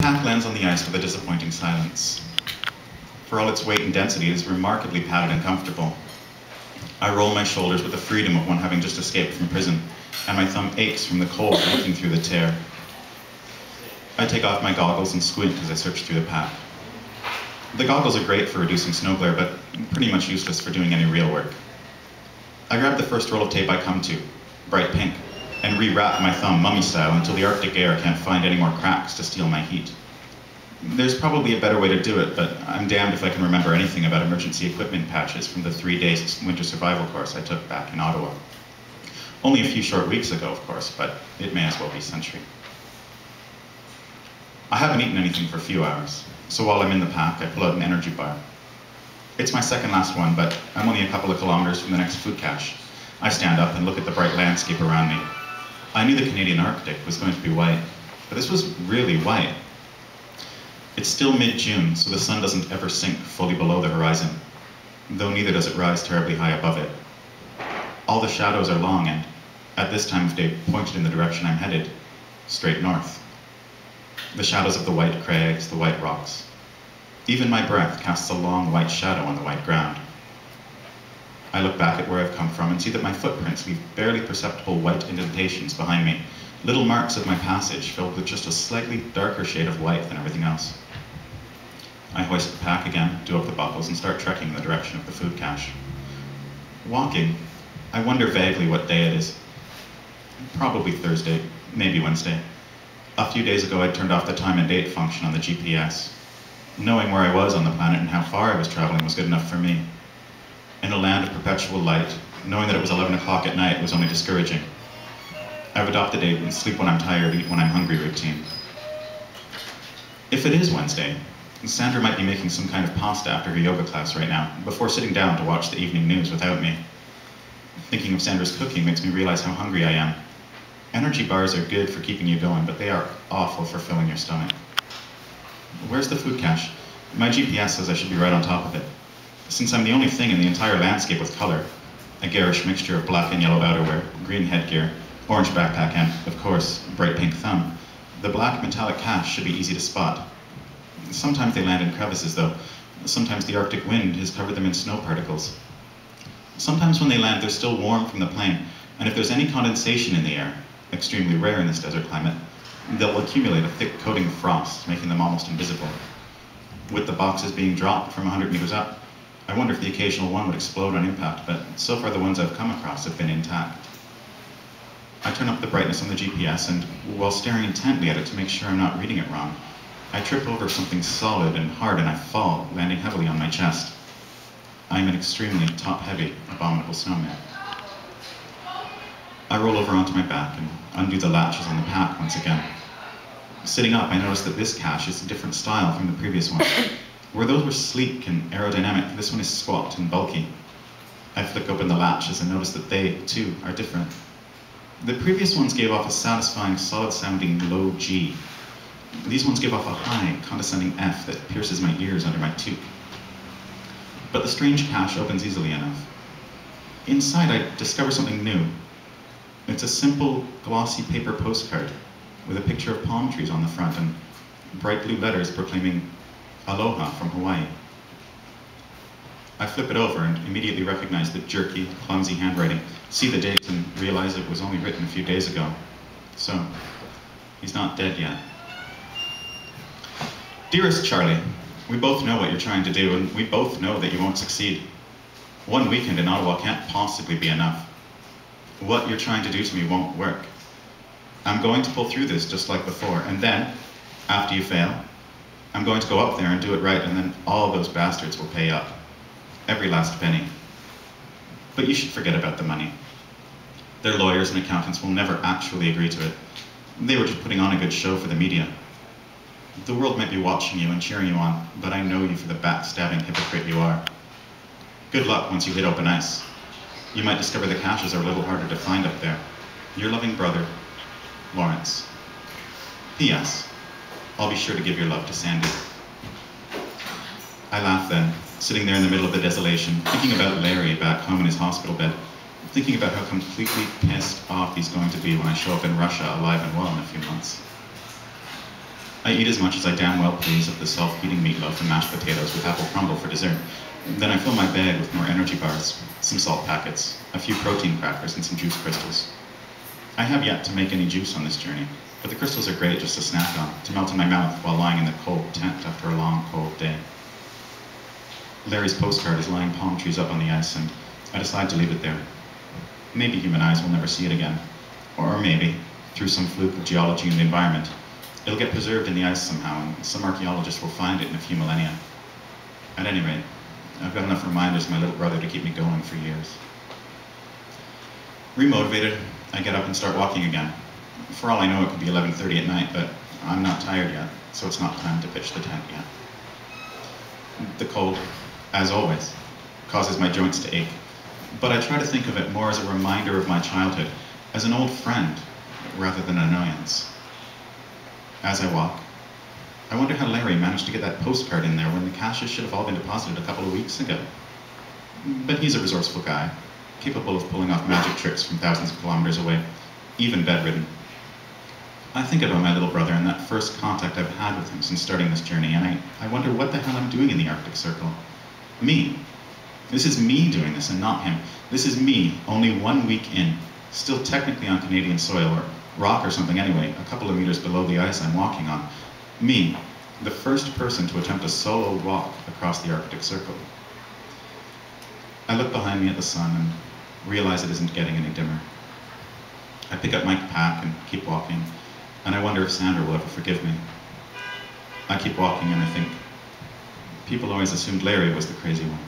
pack lands on the ice with a disappointing silence. For all its weight and density, it is remarkably padded and comfortable. I roll my shoulders with the freedom of one having just escaped from prison, and my thumb aches from the cold looking through the tear. I take off my goggles and squint as I search through the pack. The goggles are great for reducing snow glare, but pretty much useless for doing any real work. I grab the first roll of tape I come to, bright pink, and rewrap my thumb mummy style until the Arctic air can't find any more cracks to steal my heat. There's probably a better way to do it, but I'm damned if I can remember anything about emergency equipment patches from the 3-day winter survival course I took back in Ottawa. Only a few short weeks ago, of course, but it may as well be a century. I haven't eaten anything for a few hours, so while I'm in the pack, I pull out an energy bar. It's my second last one, but I'm only a couple of kilometers from the next food cache. I stand up and look at the bright landscape around me. I knew the Canadian Arctic was going to be white, but this was really white. It's still mid-June, so the sun doesn't ever sink fully below the horizon, though neither does it rise terribly high above it. All the shadows are long and, at this time of day, pointed in the direction I'm headed, straight north. The shadows of the white crags, the white rocks. Even my breath casts a long white shadow on the white ground. I look back at where I've come from and see that my footprints leave barely perceptible white indentations behind me, little marks of my passage filled with just a slightly darker shade of white than everything else. I hoist the pack again, do up the buckles, and start trekking in the direction of the food cache. Walking, I wonder vaguely what day it is. Probably Thursday, maybe Wednesday. A few days ago, I'd turned off the time and date function on the GPS. Knowing where I was on the planet and how far I was traveling was good enough for me. In a land of perpetual light, knowing that it was 11 o'clock at night was only discouraging. I've adopted a sleep when I'm tired, eat when I'm hungry routine. If it is Wednesday, Sandra might be making some kind of pasta after her yoga class right now, before sitting down to watch the evening news without me. Thinking of Sandra's cooking makes me realize how hungry I am. Energy bars are good for keeping you going, but they are awful for filling your stomach. Where's the food cache? My GPS says I should be right on top of it. Since I'm the only thing in the entire landscape with color, a garish mixture of black and yellow outerwear, green headgear, orange backpack, and, of course, bright pink thumb, the black metallic cache should be easy to spot. Sometimes they land in crevices, though. Sometimes the Arctic wind has covered them in snow particles. Sometimes when they land, they're still warm from the plane, and if there's any condensation in the air, extremely rare in this desert climate, they'll accumulate a thick coating of frost, making them almost invisible. With the boxes being dropped from 100 meters up, I wonder if the occasional one would explode on impact, but so far the ones I've come across have been intact. I turn up the brightness on the GPS, and while staring intently at it to make sure I'm not reading it wrong, I trip over something solid and hard and I fall, landing heavily on my chest. I am an extremely top-heavy, abominable snowman. I roll over onto my back and undo the latches on the pack once again. Sitting up, I notice that this cache is a different style from the previous one. Where those were sleek and aerodynamic, this one is squat and bulky. I flick open the latches and notice that they, too, are different. The previous ones gave off a satisfying, solid-sounding low G. These ones give off a high, condescending F that pierces my ears under my toque. But the strange cache opens easily enough. Inside, I discover something new. It's a simple, glossy paper postcard with a picture of palm trees on the front and bright blue letters proclaiming Aloha from Hawaii. I flip it over and immediately recognize the jerky, clumsy handwriting, see the date and realize it was only written a few days ago. So, he's not dead yet. Dearest Charlie, we both know what you're trying to do, and we both know that you won't succeed. One weekend in Ottawa can't possibly be enough. What you're trying to do to me won't work. I'm going to pull through this just like before, and then, after you fail, I'm going to go up there and do it right, and then all those bastards will pay up. Every last penny. But you should forget about the money. Their lawyers and accountants will never actually agree to it. They were just putting on a good show for the media. The world might be watching you and cheering you on, but I know you for the backstabbing hypocrite you are. Good luck once you hit open ice. You might discover the caches are a little harder to find up there. Your loving brother, Lawrence. P.S. I'll be sure to give your love to Sandy. I laugh then, sitting there in the middle of the desolation, thinking about Larry back home in his hospital bed, thinking about how completely pissed off he's going to be when I show up in Russia alive and well in a few months. I eat as much as I damn well please of the self-heating meatloaf and mashed potatoes with apple crumble for dessert. Then I fill my bag with more energy bars, some salt packets, a few protein crackers, and some juice crystals. I have yet to make any juice on this journey, but the crystals are great just to snack on, to melt in my mouth while lying in the cold tent after a long, cold day. Larry's postcard is lying palm trees up on the ice, and I decide to leave it there. Maybe human eyes will never see it again. Or maybe, through some fluke of geology and the environment, it'll get preserved in the ice somehow, and some archaeologist will find it in a few millennia. At any rate, I've got enough reminders of my little brother to keep me going for years. Remotivated, I get up and start walking again. For all I know, it could be 11:30 at night, but I'm not tired yet, so it's not time to pitch the tent yet. The cold, as always, causes my joints to ache, but I try to think of it more as a reminder of my childhood, as an old friend, rather than an annoyance. As I walk, I wonder how Larry managed to get that postcard in there when the caches should have all been deposited a couple of weeks ago. But he's a resourceful guy, capable of pulling off magic tricks from thousands of kilometers away, even bedridden. I think about my little brother and that first contact I've had with him since starting this journey, and I wonder what the hell I'm doing in the Arctic Circle. Me. This is me doing this and not him. This is me, only 1 week in, still technically on Canadian soil, or rock or something anyway, a couple of meters below the ice I'm walking on. Me, the first person to attempt a solo walk across the Arctic Circle. I look behind me at the sun and realize it isn't getting any dimmer. I pick up my pack and keep walking, and I wonder if Sandra will ever forgive me. I keep walking and I think, people always assumed Larry was the crazy one.